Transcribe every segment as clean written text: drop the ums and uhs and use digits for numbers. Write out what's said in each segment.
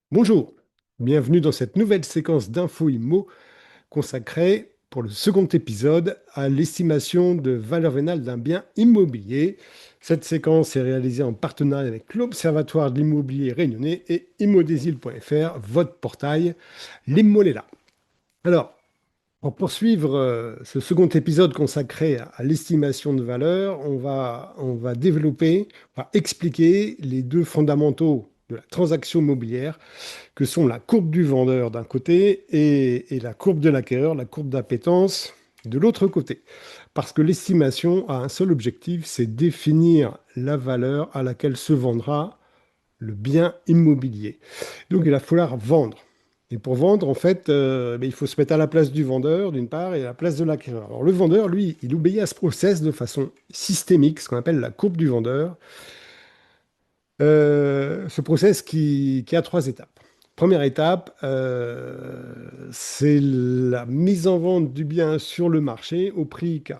Bonjour, bienvenue dans cette nouvelle séquence d'infos IMO consacrée pour le second épisode à l'estimation de valeur vénale d'un bien immobilier. Cette séquence est réalisée en partenariat avec l'Observatoire de l'immobilier réunionnais et immodesil.fr, votre portail. L'IMO est là. Alors, pour poursuivre ce second épisode consacré à l'estimation de valeur, on va développer, on va expliquer les deux fondamentaux de la transaction immobilière que sont la courbe du vendeur d'un côté et la courbe de l'acquéreur, la courbe d'appétence de l'autre côté. Parce que l'estimation a un seul objectif, c'est définir la valeur à laquelle se vendra le bien immobilier. Donc il va falloir vendre. Et pour vendre, en fait, il faut se mettre à la place du vendeur, d'une part, et à la place de l'acquéreur. Alors le vendeur, lui, il obéit à ce process de façon systémique, ce qu'on appelle la courbe du vendeur. Ce process qui a trois étapes. Première étape, c'est la mise en vente du bien sur le marché au prix qu'a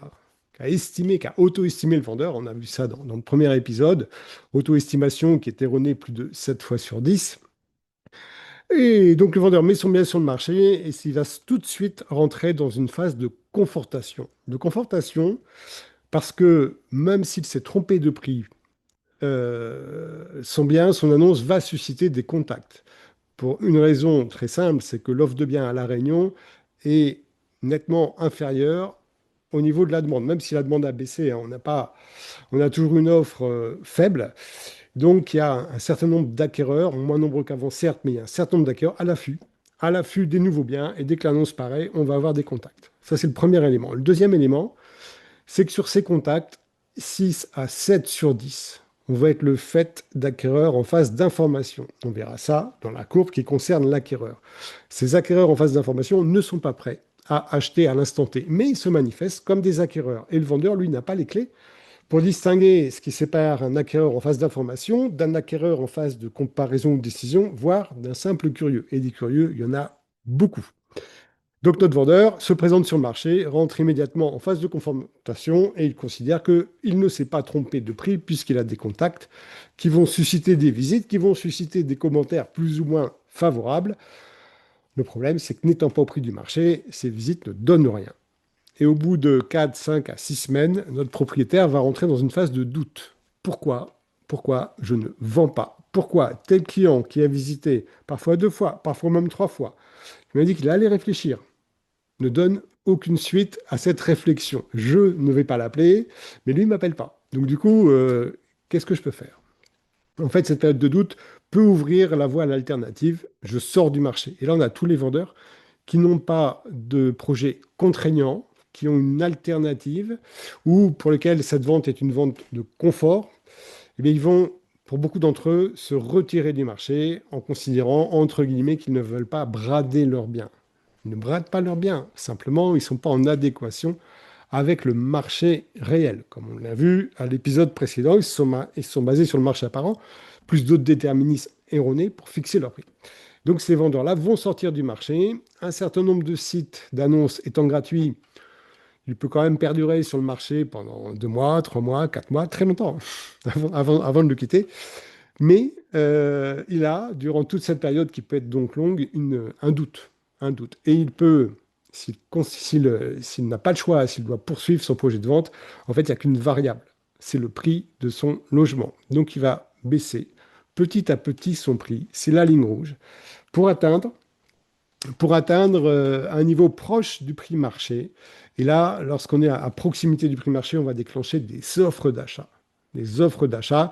auto-estimé le vendeur. On a vu ça dans le premier épisode. Auto-estimation qui est erronée plus de 7 fois sur 10. Et donc le vendeur met son bien sur le marché et il va tout de suite rentrer dans une phase de confortation. De confortation parce que même s'il s'est trompé de prix, son bien, son annonce va susciter des contacts. Pour une raison très simple, c'est que l'offre de biens à La Réunion est nettement inférieure au niveau de la demande. Même si la demande a baissé, hein, on a toujours une offre faible. Donc il y a un certain nombre d'acquéreurs, moins nombreux qu'avant certes, mais il y a un certain nombre d'acquéreurs à l'affût des nouveaux biens. Et dès que l'annonce paraît, on va avoir des contacts. Ça, c'est le premier élément. Le deuxième élément, c'est que sur ces contacts, 6 à 7 sur 10 on va être le fait d'acquéreurs en phase d'information. On verra ça dans la courbe qui concerne l'acquéreur. Ces acquéreurs en phase d'information ne sont pas prêts à acheter à l'instant T, mais ils se manifestent comme des acquéreurs. Et le vendeur, lui, n'a pas les clés pour distinguer ce qui sépare un acquéreur en phase d'information d'un acquéreur en phase de comparaison ou de décision, voire d'un simple curieux. Et des curieux, il y en a beaucoup. Donc notre vendeur se présente sur le marché, rentre immédiatement en phase de confrontation et il considère qu'il ne s'est pas trompé de prix puisqu'il a des contacts qui vont susciter des visites, qui vont susciter des commentaires plus ou moins favorables. Le problème, c'est que n'étant pas au prix du marché, ces visites ne donnent rien. Et au bout de 4, 5 à 6 semaines, notre propriétaire va rentrer dans une phase de doute. Pourquoi? Pourquoi je ne vends pas? Pourquoi tel client qui a visité parfois 2 fois, parfois même 3 fois, il m'a dit qu'il allait réfléchir, ne donne aucune suite à cette réflexion. Je ne vais pas l'appeler, mais lui ne m'appelle pas. Donc du coup, qu'est-ce que je peux faire? En fait, cette période de doute peut ouvrir la voie à l'alternative. Je sors du marché. Et là, on a tous les vendeurs qui n'ont pas de projet contraignant, qui ont une alternative, ou pour lesquels cette vente est une vente de confort. Eh bien, ils vont, pour beaucoup d'entre eux, se retirer du marché en considérant, entre guillemets, qu'ils ne veulent pas brader leurs biens. Ils ne bradent pas leurs biens, simplement, ils ne sont pas en adéquation avec le marché réel. Comme on l'a vu à l'épisode précédent, ils sont basés sur le marché apparent, plus d'autres déterminismes erronés pour fixer leur prix. Donc ces vendeurs-là vont sortir du marché. Un certain nombre de sites d'annonces étant gratuits, il peut quand même perdurer sur le marché pendant 2 mois, 3 mois, 4 mois, très longtemps, avant de le quitter. Mais il a, durant toute cette période qui peut être donc longue, un doute. Un doute. Et il peut, s'il n'a pas le choix, s'il doit poursuivre son projet de vente, en fait, il n'y a qu'une variable. C'est le prix de son logement. Donc il va baisser petit à petit son prix. C'est la ligne rouge. Pour atteindre, un niveau proche du prix marché. Et là, lorsqu'on est à proximité du prix marché, on va déclencher des offres d'achat. Des offres d'achat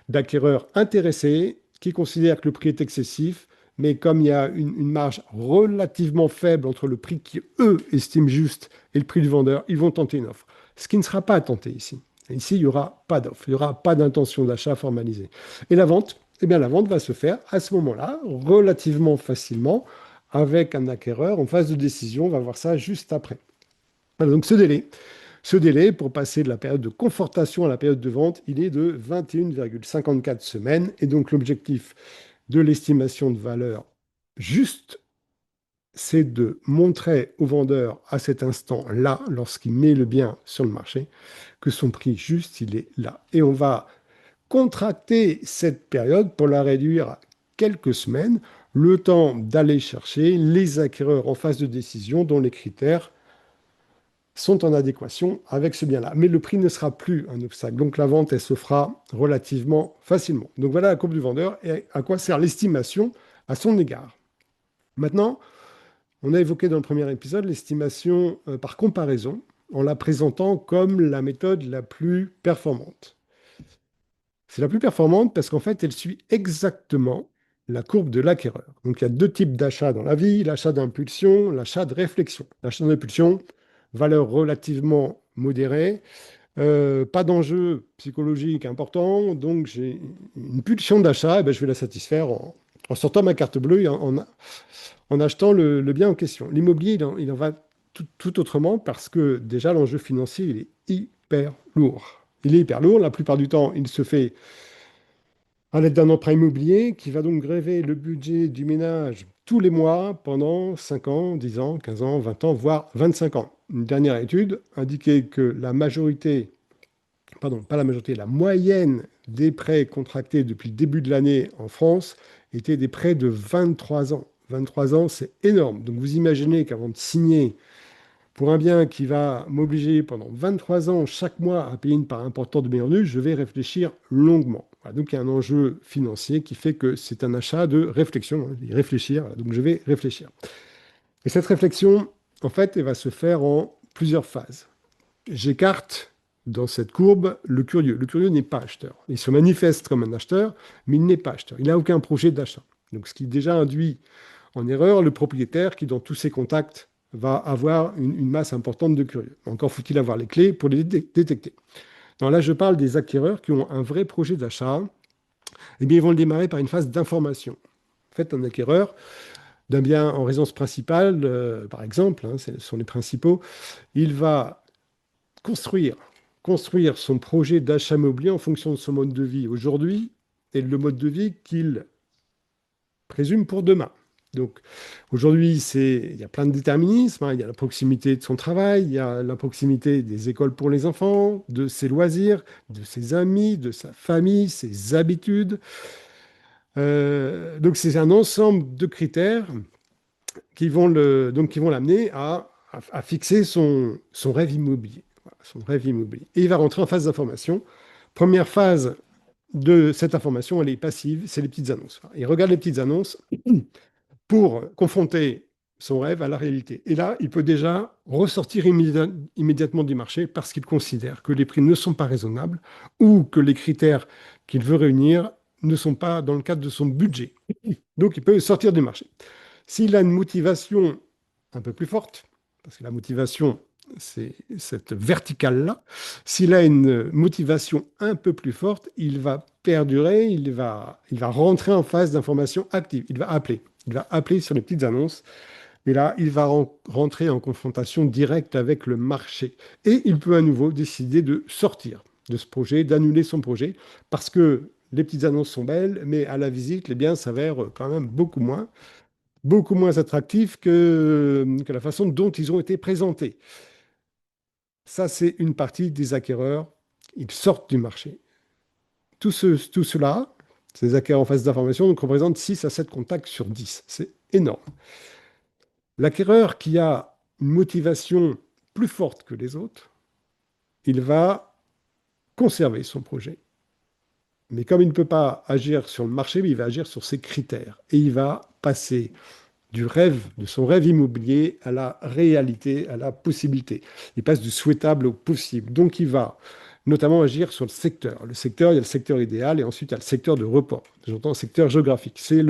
d'acquéreurs intéressés qui considèrent que le prix est excessif, mais comme il y a une marge relativement faible entre le prix qu'eux estiment juste et le prix du vendeur, ils vont tenter une offre. Ce qui ne sera pas tenté ici. Ici, il n'y aura pas d'offre, il n'y aura pas d'intention d'achat formalisée. Et la vente, eh bien, la vente va se faire à ce moment-là, relativement facilement, avec un acquéreur en phase de décision. On va voir ça juste après. Voilà, donc ce délai pour passer de la période de confortation à la période de vente, il est de 21,54 semaines. Et donc l'objectif de l'estimation de valeur juste, c'est de montrer au vendeur à cet instant-là, lorsqu'il met le bien sur le marché, que son prix juste, il est là. Et on va contracter cette période pour la réduire à quelques semaines, le temps d'aller chercher les acquéreurs en phase de décision dont les critères sont en adéquation avec ce bien-là. Mais le prix ne sera plus un obstacle. Donc la vente, elle se fera relativement facilement. Donc voilà la courbe du vendeur et à quoi sert l'estimation à son égard. Maintenant, on a évoqué dans le premier épisode l'estimation par comparaison en la présentant comme la méthode la plus performante. C'est la plus performante parce qu'en fait, elle suit exactement la courbe de l'acquéreur. Donc il y a deux types d'achats dans la vie, l'achat d'impulsion, l'achat de réflexion. L'achat d'impulsion, valeur relativement modérée, pas d'enjeu psychologique important, donc j'ai une pulsion d'achat, et ben, je vais la satisfaire en sortant ma carte bleue et en achetant le bien en question. L'immobilier, il en va tout autrement parce que déjà l'enjeu financier, il est hyper lourd. Il est hyper lourd, la plupart du temps, il se fait à l'aide d'un emprunt immobilier qui va donc gréver le budget du ménage tous les mois pendant 5 ans, 10 ans, 15 ans, 20 ans, voire 25 ans. Une dernière étude indiquait que la majorité, pardon, pas la majorité, la moyenne des prêts contractés depuis le début de l'année en France était des prêts de 23 ans. 23 ans, c'est énorme. Donc vous imaginez qu'avant de signer pour un bien qui va m'obliger pendant 23 ans chaque mois à payer une part importante de mes revenus, je vais réfléchir longuement. Voilà, donc il y a un enjeu financier qui fait que c'est un achat de réflexion, hein, réfléchir, donc je vais réfléchir. Et cette réflexion, en fait, elle va se faire en plusieurs phases. J'écarte dans cette courbe le curieux. Le curieux n'est pas acheteur. Il se manifeste comme un acheteur, mais il n'est pas acheteur. Il n'a aucun projet d'achat. Donc ce qui déjà induit en erreur le propriétaire qui, dans tous ses contacts, va avoir une masse importante de curieux. Encore faut-il avoir les clés pour les détecter. Alors là, je parle des acquéreurs qui ont un vrai projet d'achat. Eh bien, ils vont le démarrer par une phase d'information. En fait, un acquéreur d'un bien en résidence principale, par exemple, hein, ce sont les principaux, il va construire, construire son projet d'achat immobilier en fonction de son mode de vie aujourd'hui et le mode de vie qu'il présume pour demain. Donc aujourd'hui, il y a plein de déterminismes, hein. Il y a la proximité de son travail, il y a la proximité des écoles pour les enfants, de ses loisirs, de ses amis, de sa famille, ses habitudes. Donc c'est un ensemble de critères qui vont l'amener à fixer son rêve immobilier. Voilà, son rêve immobilier. Et il va rentrer en phase d'information. Première phase de cette information, elle est passive, c'est les petites annonces. Il regarde les petites annonces pour confronter son rêve à la réalité. Et là, il peut déjà ressortir immédiatement du marché parce qu'il considère que les prix ne sont pas raisonnables ou que les critères qu'il veut réunir ne sont pas dans le cadre de son budget. Donc, il peut sortir du marché. S'il a une motivation un peu plus forte, parce que la motivation, c'est cette verticale-là, s'il a une motivation un peu plus forte, il va perdurer, il va rentrer en phase d'information active. Il va appeler sur les petites annonces. Et là, il va rentrer en confrontation directe avec le marché. Et il peut à nouveau décider de sortir de ce projet, d'annuler son projet, parce que les petites annonces sont belles, mais à la visite, les biens s'avèrent quand même beaucoup moins attractifs que la façon dont ils ont été présentés. Ça, c'est une partie des acquéreurs. Ils sortent du marché. Tout cela, ces acquéreurs en phase d'information, donc, représentent 6 à 7 contacts sur 10. C'est énorme. L'acquéreur qui a une motivation plus forte que les autres, il va conserver son projet. Mais comme il ne peut pas agir sur le marché, il va agir sur ses critères. Et il va passer du rêve, de son rêve immobilier à la réalité, à la possibilité. Il passe du souhaitable au possible. Donc il va notamment agir sur le secteur. Le secteur, il y a le secteur idéal et ensuite il y a le secteur de report. J'entends le secteur géographique. C'est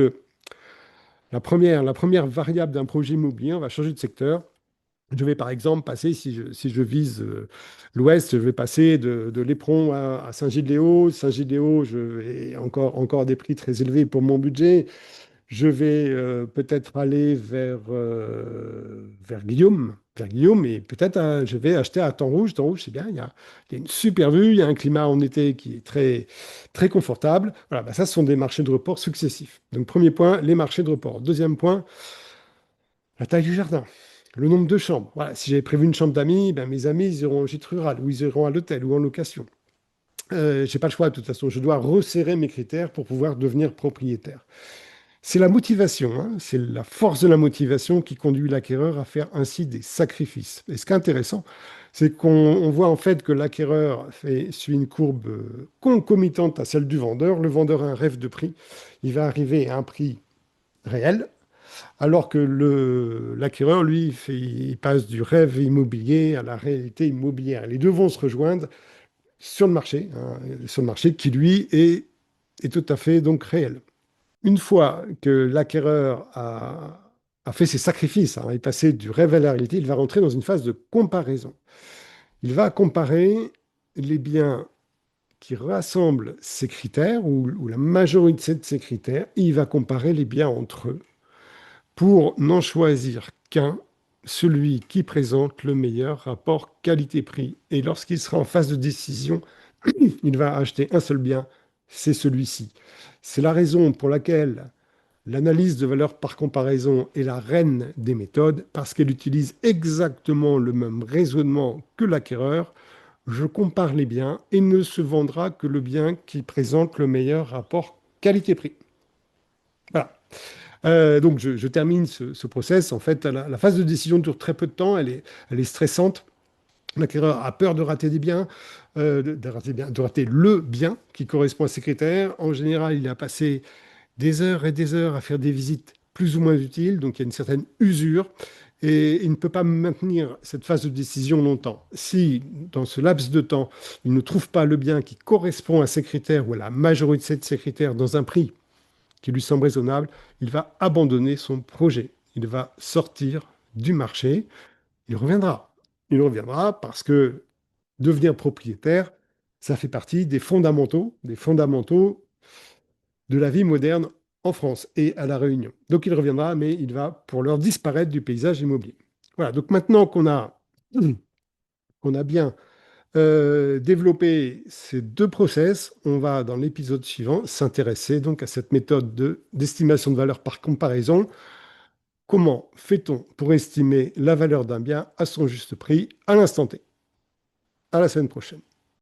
la première variable d'un projet immobilier. On va changer de secteur. Je vais par exemple passer, si je vise l'ouest, je vais passer de l'Éperon à Saint-Gilles-les-Hauts. Saint-Gilles-les-Hauts, je vais encore des prix très élevés pour mon budget. Je vais peut-être aller vers Guillaume, et peut-être je vais acheter à Temps-Rouge. Temps-Rouge, c'est bien, il y a une super vue, il y a un climat en été qui est très, très confortable. Voilà, ça, ce sont des marchés de report successifs. Donc, premier point, les marchés de report. Deuxième point, la taille du jardin, le nombre de chambres. Voilà, si j'avais prévu une chambre d'amis, ben, mes amis, ils iront au gîte rural, ou ils iront à l'hôtel, ou en location. Je n'ai pas le choix, de toute façon. Je dois resserrer mes critères pour pouvoir devenir propriétaire. C'est la motivation, hein, c'est la force de la motivation qui conduit l'acquéreur à faire ainsi des sacrifices. Et ce qui est intéressant, c'est qu'on voit en fait que l'acquéreur suit une courbe concomitante à celle du vendeur. Le vendeur a un rêve de prix, il va arriver à un prix réel, alors que l'acquéreur, lui, il passe du rêve immobilier à la réalité immobilière. Les deux vont se rejoindre sur le marché, hein, sur le marché qui, lui, est tout à fait donc réel. Une fois que l'acquéreur a fait ses sacrifices, hein, est passé du rêve à la réalité, il va rentrer dans une phase de comparaison. Il va comparer les biens qui rassemblent ces critères, ou la majorité de ces critères, et il va comparer les biens entre eux pour n'en choisir qu'un, celui qui présente le meilleur rapport qualité-prix. Et lorsqu'il sera en phase de décision, il va acheter un seul bien, c'est celui-ci. C'est la raison pour laquelle l'analyse de valeur par comparaison est la reine des méthodes, parce qu'elle utilise exactement le même raisonnement que l'acquéreur. Je compare les biens et ne se vendra que le bien qui présente le meilleur rapport qualité-prix. Voilà. Donc je termine ce process. En fait, la phase de décision dure très peu de temps, elle est stressante. L'acquéreur a peur de rater des biens, de rater le bien qui correspond à ses critères. En général, il a passé des heures et des heures à faire des visites plus ou moins utiles, donc il y a une certaine usure, et il ne peut pas maintenir cette phase de décision longtemps. Si, dans ce laps de temps, il ne trouve pas le bien qui correspond à ses critères ou à la majorité de ses critères dans un prix qui lui semble raisonnable, il va abandonner son projet. Il va sortir du marché. Il reviendra. Il reviendra parce que devenir propriétaire, ça fait partie des fondamentaux de la vie moderne en France et à La Réunion. Donc il reviendra, mais il va pour l'heure disparaître du paysage immobilier. Voilà, donc maintenant qu'on a bien développé ces deux process, on va dans l'épisode suivant s'intéresser donc à cette méthode d'estimation de valeur par comparaison. Comment fait-on pour estimer la valeur d'un bien à son juste prix à l'instant T? À la semaine prochaine.